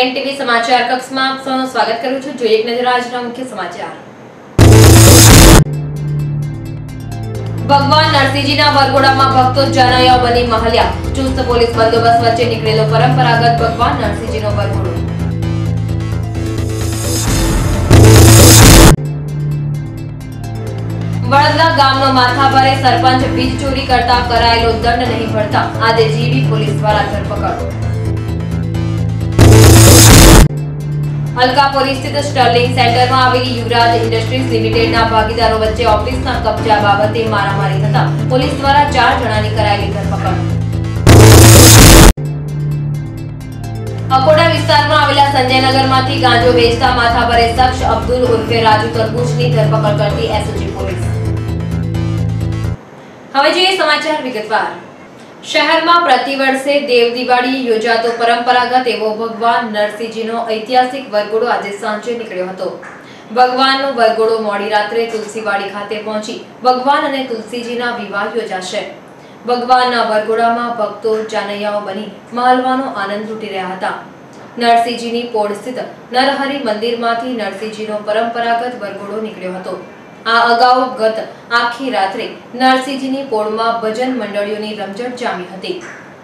Can TV સમાચાર કક્ષમાં આપ સૌનું સ્વાગત કરું છું। જોઈએ એક નજર આજના મુખ્ય સમાચાર। ભગવાન નરસિંહજીના વરઘોડામાં ભક્તો જનૈયા બની મહલ્યા। ચુસ્ત પોલીસ બંદોબસ્ત વચ્ચે નીકળેલો પરંપરાગત ભગવાન નરસિંહજીનો વરઘોડો। વડોદરા ગામનો માથાભારે સરપંચ વીજ ચોરી કરતા કરાયેલો દંડ નહીં ભરતા આજે જીબી પોલીસ દ્વારા ધરપકડ। અલકાપુરી સ્થિત સ્ટર્લિંગ સેન્ટરમાં આવેલી યુવરાજ ઇન્ડસ્ટ્રીઝ લિમિટેડના ભાગીદારો વચ્ચે ઓફિસના કબજા બાબતે મારામારી થતા પોલીસ દ્વારા 4 જણાની કરાયેલી ધરપકડ। અકોટા વિસ્તારમાં આવેલા સંજયનગરમાંથી ગાંજો વેચતા માથાભારે શખ્સ અબ્દુલ ઉર્ફે રાજુ તરબૂચની ધરપકડ કરતી એસઓજી પોલીસ। હવે જોઈએ સમાચાર વિગતવાર। શહેરમાં પ્રતિવર્ષે દેવ દિવાળી યોજાતો પરંપરાગત એવો ભગવાન નરસિંહજીનો ઐતિહાસિક વરઘોડો આજે સાંજે નીકળ્યો હતો। ભગવાનનો વરઘોડો મોડી રાત્રે તુલસીવાડી ખાતે પહોંચી ભગવાન અને તુલસીજીના વિવાહ યોજાશે। ભગવાનના વરઘોડામાં ભક્તો જાનૈયાઓ બની મહાલવાનો આનંદ લૂંટી રહ્યા હતા। નરસિંહજીની પોળ સ્થિત નરહરિ મંદિરમાંથી નરસિંહજીનો પરંપરાગત વરઘોડો નીકળ્યો હતો। આ અગાઉ ગત આખી રાત્રે નરસિંહજીની પોળમાં ભજન મંડળીઓની રમઝટ જામી હતી।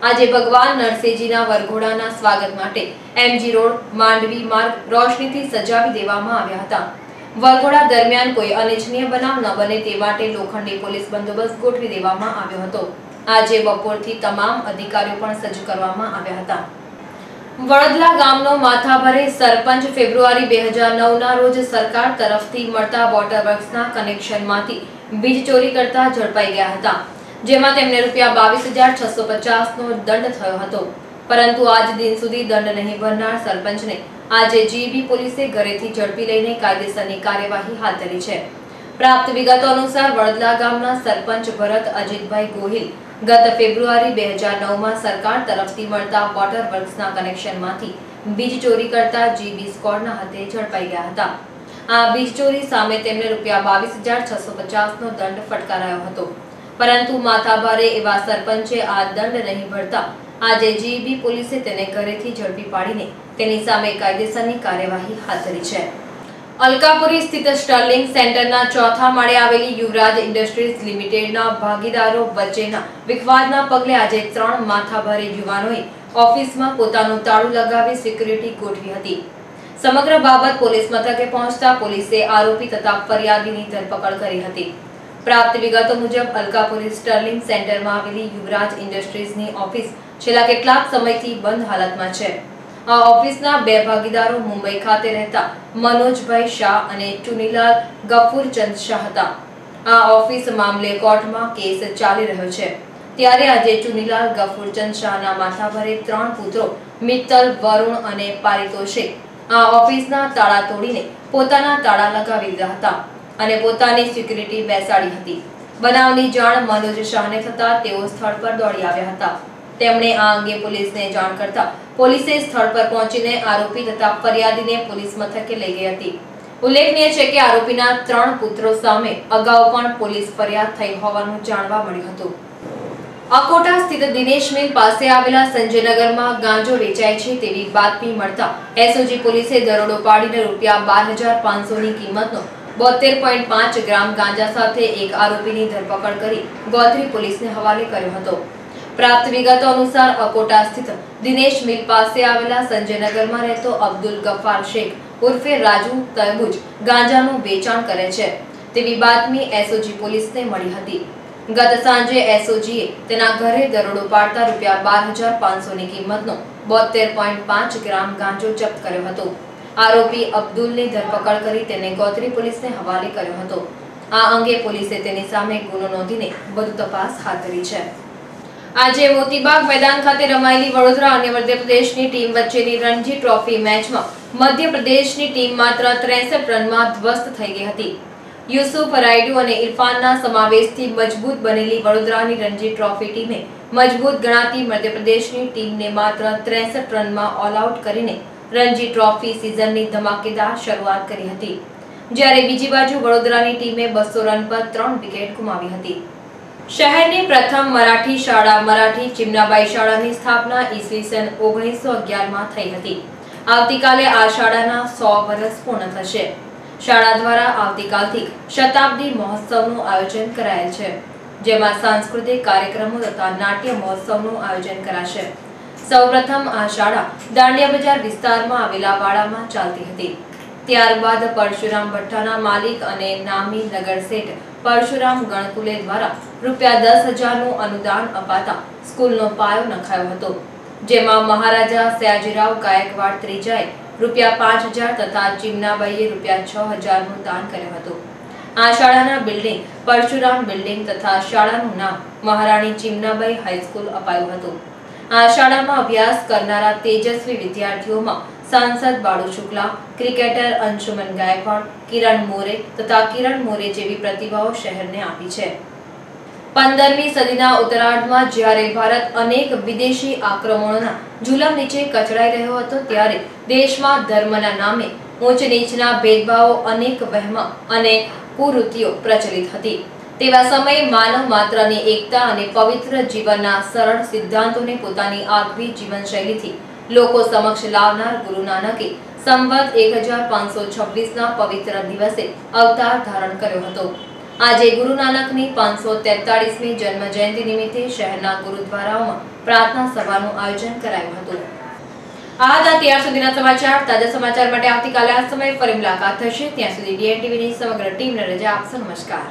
આજે ભગવાન નરસિંહજીના વરઘોડાના સ્વાગત માટે એમજી રોડ માંડવી માર્ગ રોશનીથી સજાવી દેવામાં આવ્યા હતા। વરઘોડા દરમિયાન કોઈ અનિચ્છનીય બનાવ ન બને તે માટે લોખંડી પોલીસ બંદોબસ્ત ગોઠવી દેવામાં આવ્યો હતો। આજે બપોરથી તમામ અધિકારીઓ પણ સજ્જ કરવામાં આવ્યા હતા। વડોદરા ગામનો માથાભારે સરપંચ ફેબ્રુઆરી 2009ના રોજ સરકાર તરફથી મળતા વોટર વર્ક્સના કનેક્શનમાંથી વીજ ચોરી કરતા ઝડપાઈ ગયા હતા, જેમાં તેમને ₹22,650નો દંડ થયો હતો। પરંતુ આજ દિન સુધી દંડ નહીં ભરનાર સરપંચને આજે જીબી પોલીસે ઘરેથી ઝડપી લઈને કાયદેસરની કાર્યવાહી હાથ ધરી છે। પ્રાપ્ત વિગતો અનુસાર વડોદરા ગામના સરપંચ ભરત અજીતભાઈ ગોહિલ ગત ફેબ્રુઆરી 2009માં સરકાર તરફથી મળતા વોટર વર્ક્સના કનેક્શનમાંથી વીજ ચોરી કરતા જીબી સ્કોડના હાથે ઝડપાઈ ગયા હતા। આ વીજ ચોરી સામે તેમને ₹22,650નો દંડ ફટકારાયો હતો, પરંતુ માથાભારે એવા સરપંચે આ દંડ નહીં ભરતા આજે જીબી પોલીસે તેને ઘરેથી ઝડપી પાડીને તેની સામે કાયદેસરની કાર્યવાહી હાથ ધરી છે। અલકાપુરી સ્થિત સ્ટર્લિંગ સેન્ટરના 4થા માળે આવેલી યુવરાજ ઇન્ડસ્ટ્રીઝ લિમિટેડના ભાગીદારો વચ્ચેના વિવાદના પગલે આજે 3 માથાભારે યુવાનોએ ઓફિસમાં પોતાનું તાળું લગાવી સિક્યુરિટી ગોઠવી હતી। સમગ્ર બાબત પોલીસ મથકે પહોંચતા પોલીસે આરોપી તથા ફરિયાદીની ધરપકડ કરી હતી। પ્રાપ્ત વિગતો મુજબ અલકાપુરી સ્ટર્લિંગ સેન્ટરમાં આવેલી યુવરાજ ઇન્ડસ્ટ્રીઝની ઓફિસ છેલ્લા કેટલાક સમયથી બંધ હાલતમાં છે। આ ઓફિસના 2 ભાગીદારો મુંબઈ ખાતે રહેતા મનોજભાઈ શાહ અને ચુનીલાલ ગફુરચંદ શાહ હતા। આ ઓફિસ મામલે કોર્ટમાં કેસ ચાલી રહ્યો છે, ત્યારે આજે ચુનીલાલ ગફુરચંદ શાહના માથાભારે 3 પુત્રો મિત્તલ, વરુણ અને પારિતોષે આ ઓફિસના તાળા તોડીને પોતાના તાળા લગાવી દીધા હતા અને પોતાની સિક્યુરિટી બેસાડી હતી। બનાવની જાણ મનોજ શાહને થતા તેઓ સ્થળ પર દોડી આવ્યા હતા। તેમણે આ અંગે પોલીસને જાણ કરતા પોલીસે સ્થળ પર પહોંચીને આરોપી તથા ફરિયાદીને પોલીસ મથકે લઈ ગઈ હતી। ઉલ્લેખનીય છે કે આરોપીના 3 પુત્રો સામે અગાઉ પણ પોલીસ ફરિયાદ થઈ હોવાનું જાણવા મળ્યું હતું। અકોટા સ્થિત દિનેશ મિલ પાસે આવેલા સંજયનગરમાં ગાંજો વેચાય છે તેવી બાતમી મળતા એસઓજી પોલીસે દરોડો પાડીને ₹12,500ની કિંમતનો 72.5 ગ્રામ ગાંજા સાથે એક આરોપીની ધરપકડ કરી ગોત્રી પોલીસને હવાલે કર્યો હતો। પ્રાપ્ત વિગતો અનુસાર અકોટા સ્થિત દિનેશ મિલ પાસે આવેલા સંજયનગરમાં રહેતો અબ્દુલ ગફાર શેખ ઉર્ફે રાજુ તરબૂચ ગાંજાનું વેચાણ કરે છે તેવી બાતમી એસઓજી પોલીસને મળી હતી। ગત સાંજે એસઓજીએ તેના ઘરે દરોડો પાડતા ₹12,500ની કિંમતનો 72.5 ગ્રામ ગાંજો જપ્ત કર્યો હતો। આરોપી અબ્દુલની ધરપકડ કરી તેને ગોત્રી પોલીસને હવાલે કર્યો હતો। આ અંગે પોલીસે તેની સામે ગુનો નોંધીને વધુ તપાસ હાથ ધરી છે। આજે મોતીબાગ મેદાન ખાતે રમાયેલી વડોદરા અને મધ્યપ્રદેશની ટીમ વચ્ચેની રણજી ટ્રોફી મેચમાં મધ્યપ્રદેશની ટીમ માત્ર 63 રનમાં ધ્વસ્ત થઈ ગઈ હતી। યુસુફ રાયડુ અને ઇરફાનના સમાવેશથી મજબૂત બનેલી વડોદરાની રણજી ટ્રોફી ટીમે મજબૂત ગણાતી મધ્યપ્રદેશની ટીમને માત્ર 63 રનમાં ઓલ આઉટ કરીને રણજી ટ્રોફી સિઝનની ધમાકેદાર શરૂઆત કરી હતી, જ્યારે બીજી બાજુ વડોદરાની ટીમે 200 રન પર 3 વિકેટ ગુમાવી હતી। શહેરની પ્રથમ મરાઠી શાળા મરાઠી ચિમનાબાઈ શાળાની સ્થાપના ઈસવીસન 1911માં થઈ હતી। આવતીકાલે આ શાળાના 100 વર્ષ પૂર્ણ થશે। શાળા દ્વારા આવતીકાલથી શતાબ્દી મહોત્સવનું આયોજન કરાયેલ છે, જેમાં સાંસ્કૃતિક કાર્યક્રમો તથા નાટ્ય મહોત્સવનું આયોજન કરાશે। સૌપ્રથમ આ શાળા દાંડિયા બજાર વિસ્તારમાં આવેલા વાડામાં ચાલતી હતી। ત્યારબાદ પરશુરામ ભઠ્ઠાના માલિક અને નામી નગર શેઠ પરશુરામ ગણકુલે દ્વારા ₹10,000નું અનુદાન અપાતા સ્કૂલનો પાયો નખાયો હતો, જેમાં મહારાજા સયાજીરાવ ગાયકવાડ ત્રીજાએ ₹5,000 તથા ચીમનાબાઈએ ₹6,000નું દાન કર્યું હતું। આ શાળાના બિલ્ડિંગ પરશુરામ બિલ્ડિંગ તથા શાળાનું નામ મહારાણી ચીમનાબાઈ હાઈસ્કૂલ અપાયું હતું। આ શાળામાં અભ્યાસ કરનારા તેજસ્વી વિદ્યાર્થીઓમાં सांसद बाळू शुक्ला, क्रिकेटर अंशुमन गायकवाड़, किरण मोरे तथा किरण मोरे जेवी प्रतिभाओं शहर ने आपी है। 15મી સદીના ઉત્તરાર્ધમાં જ્યારે ભારત અનેક વિદેશી આક્રમણોના જુલમ નીચે કચડાઈ રહ્યો હતો, ત્યારે દેશમાં ધર્મના નામે ઊંચ નીચના ભેદભાવો, અનેક વહેમ અને કુરીતિઓ પ્રચલિત હતી। તેવા સમયે માનવ માત્રની એકતા અને પવિત્ર જીવનના સરળ સિદ્ધાંતોને પોતાની આગવી જીવનશૈલીથી લોકો સમક્ષ લાવનાર ગુરુ નાનકે સંવત 1526ના પવિત્ર દિવસે અવતાર ધારણ કર્યો હતો। આજે ગુરુ નાનકની 543મી જન્મ જયંતિ નિમિત્તે શહેરના ગુરુદ્વારાઓમાં પ્રાર્થના સભાનું આયોજન કરાયું હતું। આ હતા ત્યાર સુધીના સમાચાર। તાજા સમાચાર માટે આવતીકાલે આ સમયે ફરી મુલાકાત થશે। ત્યાં સુધી DN TVની સમગ્ર ટીમને રજા આપશો। નમસ્કાર।